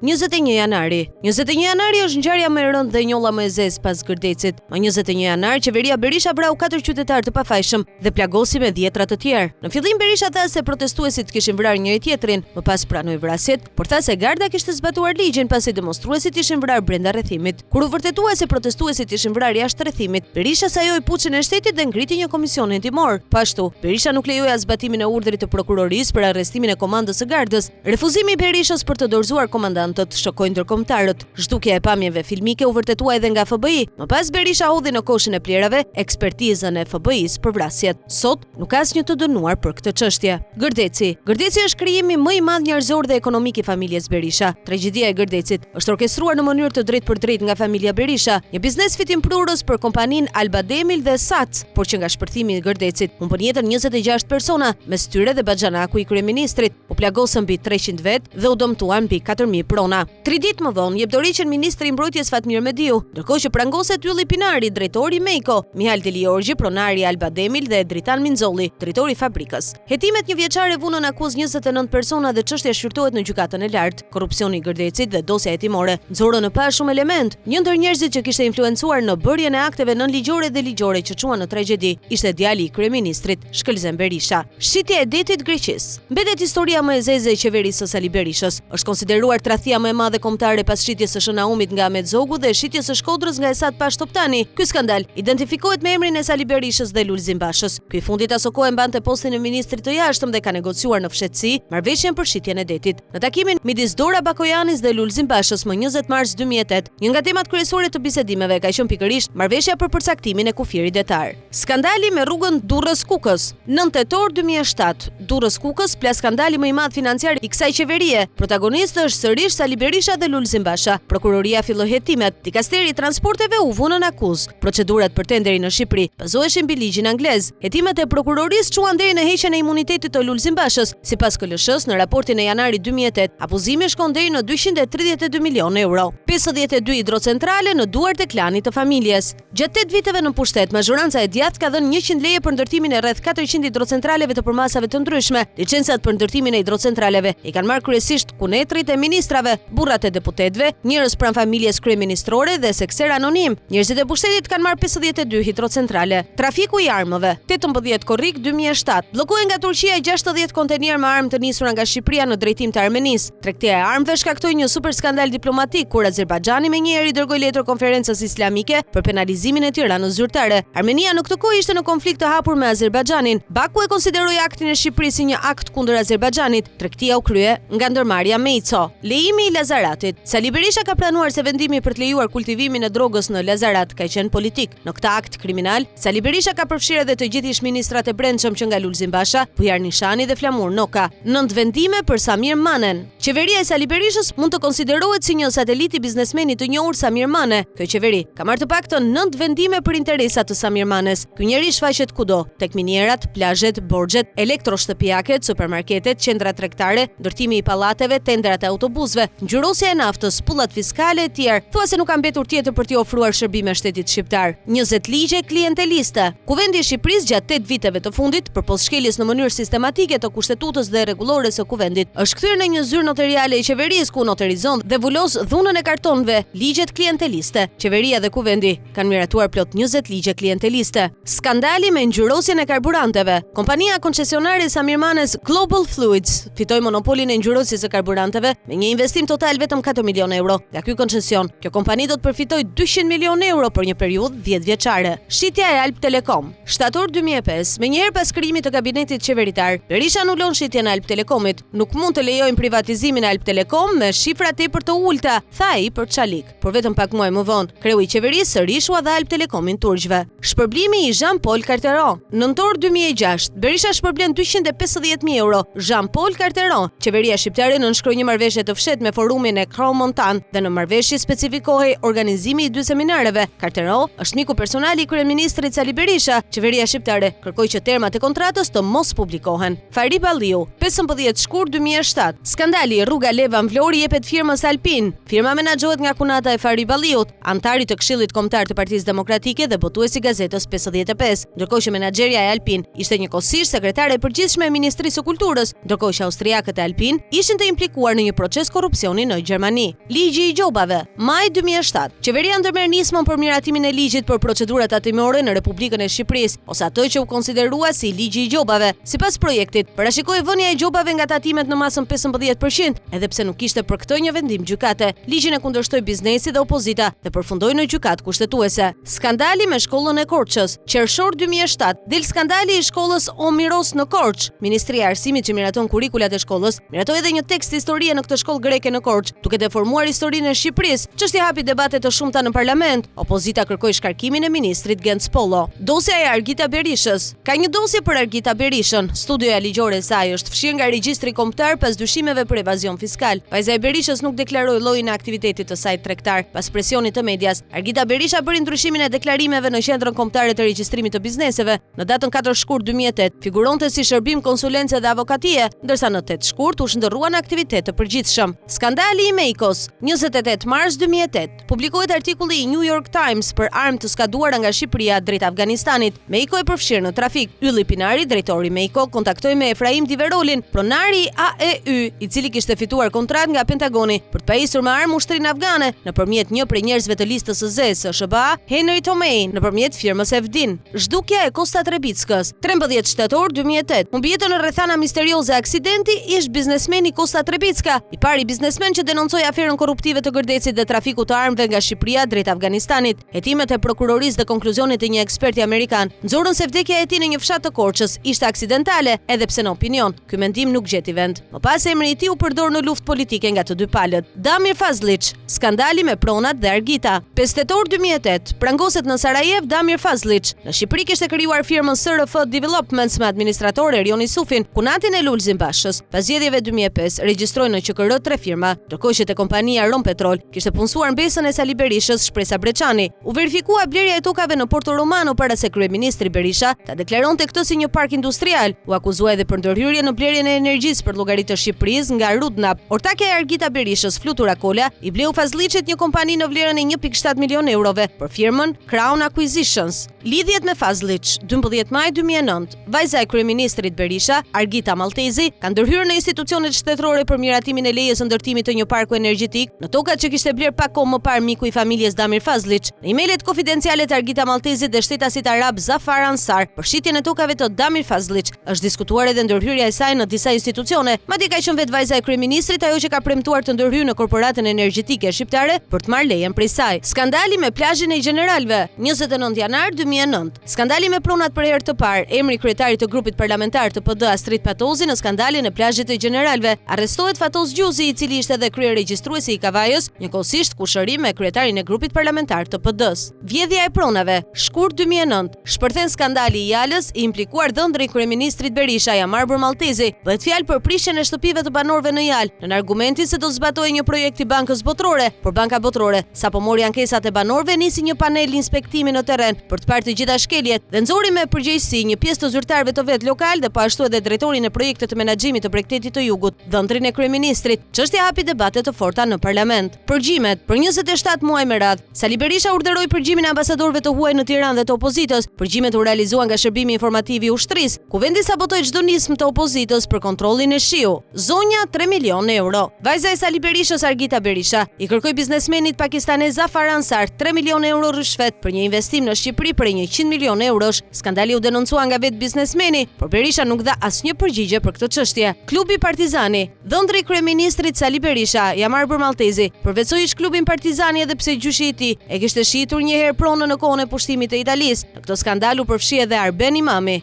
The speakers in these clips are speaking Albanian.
21 janari. 21 janari është ngjarja më e rëndë dhe e njolla më e zezë pas Gërdecit. Më 21 janar, qeveria Berisha vrau 4 qytetarë të pafajshëm dhe plagosi me 10 të tjerë. Në fillim Berisha tha se protestuesit kishin vrarë njëri tjetrin, më pas pranoi vrasjet, por tha se garda kishte zbatuar ligjin pasi demonstruesit ishin vrarë brenda rrethimit. Kur u vërtetua se protestuesit ishin vrarë jashtë rrethimit, Berisha sajoi puçin e shtetit dhe ngriti një komision hetimor. Pashtu, Berisha nuk lejoi as zbatimin e urdhrit të prokurorisë për arrestimin e komandës së gardës. Refuzimi i Berishës për të dorëzuar komandantët shokoi ndërkombëtarët. Zhdukja e pamjeve filmike u vërtetua edhe nga FBI. Më pas Berisha hodhi në koshin e plerave ekspertizën e FBI-s për vrasjet. Sot nuk ka asnjë të dënuar për këtë çështje. Gërdeci është krijimi më i madh njerëzor dhe ekonomik i familjes Berisha. Tragjedia e Gërdecit është orkestruar në mënyrë të drejtë për drejtë nga familja Berisha, një biznes fitimprurës për kompaninë Alba Demil dhe SAC, por që nga shpërthimi i Gërdecit humbën jetën 26 persona, mes tyre dhe baxhanaku i kryeministrit. U plagosën mbi 300 vet dhe u dëmtuan mbi 4000 prona. 3 ditë më vonë jep dorëheqjen ministri i mbrojtjes Fatmir Mediu, ndërkohë që prangoset Ylli Pinari, drejtori Mejko, Mihal Deliorgji, pronari Alba Demil dhe Dritan Minzolli, drejtori i fabrikës. Hetimet një vjeçare vunën akuz 29 persona dhe çështja shqyrtohet në gjykatën e lartë. Korrupsioni i Gërdecit dhe dosja hetimore nxorën në pa shumë element. Një ndër njerëzit që kishte influencuar në bërjen e akteve nënligjore dhe ligjore që çuan në tragjedi ishte djali i kryeministrit, Shkëlzen Berisha. Shitja e detit Greqis. Mbetet historia më e zezë e qeverisë së Sali Berishës. Është konsideruar tradhtia më e madhe kombëtare pas shitjes së Shënaumit nga Ahmet Zogu dhe shitjes së Shkodrës nga Esat Pash Toptani. Ky skandal identifikohet me emrin e Sali Berishës dhe Lulzim Bashës. Ky fundit aso kohë mbante postin e ministrit të jashtëm dhe ka negociuar në fshehtësi marrëveshjen për shitjen e detit. Në takimin midis Dora Bakojanis dhe Lulzim Bashës më 20 mars 2008, një nga temat kryesore të bisedimeve ka qenë pikërisht marrëveshja për përcaktimin e kufirit detar. Skandali me rrugën Durrës Kukës. 9 tetor 2007, Durrës Kukës, plas skandali më i madh financiar i kësaj qeverie. Protagonistë është sërish Sali Berisha dhe Lulzim Basha. Prokuroria filloi hetimet. Dikasteri i transporteve u vënë në akuzë. Procedurat për tenderin në Shqipëri bazoheshin mbi ligjin anglez. Hetimet e prokurorisë çuan deri në heqjen e imunitetit të Lulzim Bashës. Sipas KLSH-s, në raportin e janarit 2008, abuzimi shkon deri në 232 milionë euro. 52 hidrocentrale në duart e klanit të familjes. Gjatë 8 viteve në pushtet, mazhoranca e djathtë ka dhënë 100 leje për ndërtimin e rreth 400 hidrocentraleve të përmasave të ndryshme. Licencat për ndërtimin e hidrocentraleve i kanë marrë kryesisht kunetrit e ministrave, burrat e deputetëve, njerëz pranë familjes kryeministrore dhe sekser anonim. Njerëzit e pushtetit kanë marrë 52 hidrocentrale. Trafiku i armëve. 18 korrik 2007. Bllokuan nga Turqia 60 kontejner me armë të nisura nga Shqipëria në drejtim të Armenisë. Tregtia e armëve shkaktoi një super skandal diplomatik kur Azerbajxhani menjëherë dërgoi letër konferencës islamike për penalizimin e Tiranës zyrtare. Armenia në këtë kohë ishte në konflikt të hapur me Azerbajxhanin. Baku e konsideroi aktin e Shqipërisë si një akt kundër Azerbajxhanit. Tregtia u krye nga ndërmarrja me ICO. Lejimi i Lazaratit. Sali Berisha ka planuar se vendimi për të lejuar kultivimin e drogës në Lazarat ka qenë politik. Në këtë akt kriminal, Sali Berisha ka përfshirë edhe të gjithë ish-ministrat e brendshëm që nga Lulzim Basha, Bujar Nishani dhe Flamur Noka. 9 vendime për Samir Manen. Qeveria e Sali Berishës mund të konsiderohet si një satelit i biznesmenit të njohur Samir Mane. Kjo qeveri ka marrë të paktën 9 vendime për interesat të Samir Manes. Ky njeri shfaqet kudo, tek minierat, plazhet, borxhet, elektroshtëpiaket, supermarketet, qendra tregtare, ndërtimi i pallateve, tendrat e autobusëve, ngjyrosja e naftës, pullat fiskale e tjerë. Thua se nuk ka mbetur tjetër për t'i ofruar shërbime shtetit shqiptar. 20 ligje klienteliste. Kuvendi i Shqipërisë gjatë 8 viteve të fundit, përpos shkeljes në mënyrë sistematike të kushtetutës dhe rregullores së kuvendit, është kthyer në një zyrë notariale e qeverisë ku notarizon dhe vulos dhunën e kartonëve, ligjet klienteliste. Qeveria dhe kuvendi kanë miratuar plot 20 ligje klienteliste. Skandali me ngjyrosjen e karburanteve. Kompania koncesionare Samir Manes Global Fluids fitoi monopolin e ngjyrosjes së karburanteve me një investim total vetëm 4 milionë euro. Nga ky koncesion, kjo kompani do të përfitojë 200 milionë euro për një periudhë 10 vjeçare. Shitja e Alp Telekom. Shtator 2005, menjëherë pas krijimit të kabinetit qeveritar, Berisha anulon shitjen e Alp Telekomit. Nuk mund të lejojnë privatizimin e Alp Telekom me shifra tepër të ulta, tha ai për çalik. Por vetëm pak muaj më vonë, kreu i qeverisë sërish u dha Alp Telekomin turqve. Shpërblimi i Jean-Paul Carteron. Nëntor 2006, Berisha shpërblen 250.000 euro. Jean-Paul Carteron. Qeveria shqiptare nënshkroi një marrëveshje të fshehtë me forumin e Crans-Montane dhe në marrëveshje specifikohej organizimi i 2 seminareve. Carteron është miku personal i kryeministrit Sali Berisha. Qeveria shqiptare kërkoi që termat e kontratës të mos publikohen. Fari Balliu, 15 shkurt 2007. Skandali rruga Levan Vlori jepet firmës Alpin. Firma menaxhohet nga kunata e Fari Balliut, antari të Këshillit Kombëtar të Partisë Demokratike dhe botuesi gazetës 55. Ndërkohë që menaxherja e Alpin ishte njëkohësisht sekretare e përgjithshme e Ministrisë së Kulturës, ndërkohë që austriakët e Alpin ishin të implikuar në një proces korrupsioni korrupsioni në Gjermani. Ligji i gjobave. Maj 2007. Qeveria ndërmerr nismën për miratimin e ligjit për procedurat tatimore në Republikën e Shqipërisë, ose atë që u konsiderua si ligji i gjobave. Sipas projektit, parashikoi vënia e gjobave nga tatimet në masën 15%, edhe pse nuk kishte për këtë një vendim gjykate. Ligjin e kundërshtoi biznesi dhe opozita dhe përfundoi në gjykatë kushtetuese. Skandali me shkollën e Korçës. Qershor 2007, del skandali i shkollës Omiros në Korçë. Ministria e Arsimit që miraton kurrikulat e shkollës, miratoi edhe një tekst historie në këtë shkollë greke në Korçë, duke deformuar historinë e Shqipërisë. Çështja hapi debate të shumta në parlament. Opozita kërkoi shkarkimin e ministrit Genc Pollo. Dosja e Argita Berishës. Ka një dosje për Argita Berishën. Studioja ligjore e saj është fshirë nga regjistri kombëtar pas dyshimeve për evazion fiskal. Vajza e Berishës nuk deklaroi llojin e aktivitetit të saj tregtar. Pas presionit të medias, Argita Berisha bëri ndryshimin e deklarimeve në Qendrën Kombëtare të Regjistrimit të Bizneseve. Në datën 4 shkurt 2008, figuronte si shërbim konsulence dhe avokatie, ndërsa në 8 shkurt u shndërruan aktivitet të përgjithshëm. Skandali i Meikos. 28 mars 2008, publikohet artikulli i New York Times për armë të skaduara nga Shqipëria drejt Afganistanit. Meiko e përfshirë në trafik. Ylli Pinari, drejtori Meiko, kontaktoi me Efraim Diverolin, pronari i AEU, i cili kishte fituar kontratë nga Pentagoni për të pajisur me armë ushtrinë afgane nëpërmjet një prej njerëzve të listës së zezë së SBA, Henry Tomei, nëpërmjet firmës Evdin. Zhdukja e Kosta Trebickës. 13 shtator 2008. Humbi jetën në rrethana misterioze aksidenti ish biznesmeni Kosta Trebicka, i pari biznesmen që denoncoi aferën korruptive të gërdecit dhe trafikut të armëve nga Shqipëria drejt Afganistanit. Hetimet e prokurorisë dhe konkluzionit të një eksperti amerikan nxorën se vdekja e tij në një fshat të Korçës ishte aksidentale, edhe pse në opinion ky mendim nuk gjeti vend. Më pas emri i tij u përdor në luftë politike nga të dy palët. Damir Fazlić. Skandali me pronat dhe Argita. 5 tetor 2008, prangoset në Sarajev Damir Fazlić. Në Shqipëri kishte krijuar firmën SRF Developments me administrator Erion Isufin, kunatin e Lulzim Bashës. Pas zgjedhjeve 2005, regjistroi në QKR 3 firma, ndërkohë që te kompania Rompetrol kishte punësuar mbesën e Sali Berishës, Shpresa Breçani. U verifikua blerja e tokave në Porto Romano para se kryeministri Berisha ta deklaronte këtë si një park industrial. U akuzua edhe për ndërhyrje në blerjen e energjisë për llogaritë të Shqipërisë nga Rudnap. Ortakja e Argita Berishës, Flutura Kola, i bleu Fazliçit një kompani në vlerën e 1.7 milion eurove për firmën Crown Acquisitions. Lidhjet me Fazlić. 12 maj 2009, vajza e kryeministrit Berisha, Argita Maltezi, ka ndërhyrë në institucionet shtetërore për miratimin e lejes së ndërtimit të një parku energjetik në tokat që kishte bler pak kohë më parë miku i familjes Damir Fazlić. Në emailët konfidenciale të Argita Maltezit dhe shtetasit arab Zafar Ansar për shitjen e tokave të Damir Fazlić, është diskutuar edhe ndërhyrja e saj në disa institucione. Madje ka qenë vetë vajza e kryeministrit ajo që ka premtuar të ndërhyjë në korporatën energjetike shqiptare për të marrë lejen prej saj. Skandali me plazhin e Gjeneralëve. 29 janar 2009. Skandali me pronat për herë të parë. Emri kryetarit të grupit parlamentar të PD Astrid Patozi në skandalin e plazhit të Gjeneralëve. Arrestohet Fatoz Gjuzi, i cili ishte edhe kryeregjistruesi i Kavajës, njëkohësisht kushërim me kryetarin e grupit parlamentar të PD-s. Vjedhja e pronave. Shkurt 2009. Shpërthen skandali i Jalës, i implikuar dhëndri kryeministrit Berisha Jamarbër Maltezi. Bëhet fjalë për prishjen e shtëpive të banorëve në Jalë, në argumentin se do zbatohej një projekt i Bankës Botërore, por Banka Botërore sapo mori ankesat e banorëve nisi një panel inspektimi në terren për të parë të gjitha shkeljet dhe nxori me përgjegjësi një pjesë të zyrtarëve të vet lokal dhe po ashtu edhe drejtorin e projektit të menaxhimit të Bregdetit të Jugut, dhëndrin e kryeministrit. Çështja hapi debate të forta në parlament. Përgjimet. Për 27 muaj me radhë, Sali Berisha urdhëroi përgjimin e ambasadorëve të huaj në Tiranë dhe të opozitës. Përgjimet u realizuan nga shërbimi informativ i ushtrisë, ku vendi sabotoi çdo nismë të opozitës për kontrollin e shiu. Zonja 3 milion euro. Vajza e Sali Berishës Argita Berisha i kërkoi biznesmenit pakistanez Zafar Ansar 3 milion euro rishfet për një investim në Shqipëri për 100 milion eurosh. Skandali u denoncua nga vetë biznesmeni, por Berisha nuk dha asnjë përgjigje për këtë çështje. Klubi Partizani. Dhëndri kryeministrit Sali Berisha, Jamarbër Maltezi, përveçoi ish klubin Partizani edhe pse gjyshi i tij e kishte shitur një herë pronën në kohën e pushtimit të Italisë. Në këtë skandal u përfshi edhe Arben Imami.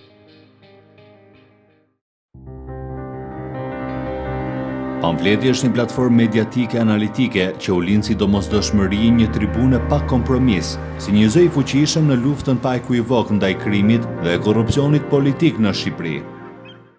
Pamfleti është një platformë mediatike analitike që u lind si domosdoshmëri një tribune pa kompromis, si një zë i fuqishëm në luftën pa ekuivok ndaj krimit dhe korrupsionit politik në Shqipëri.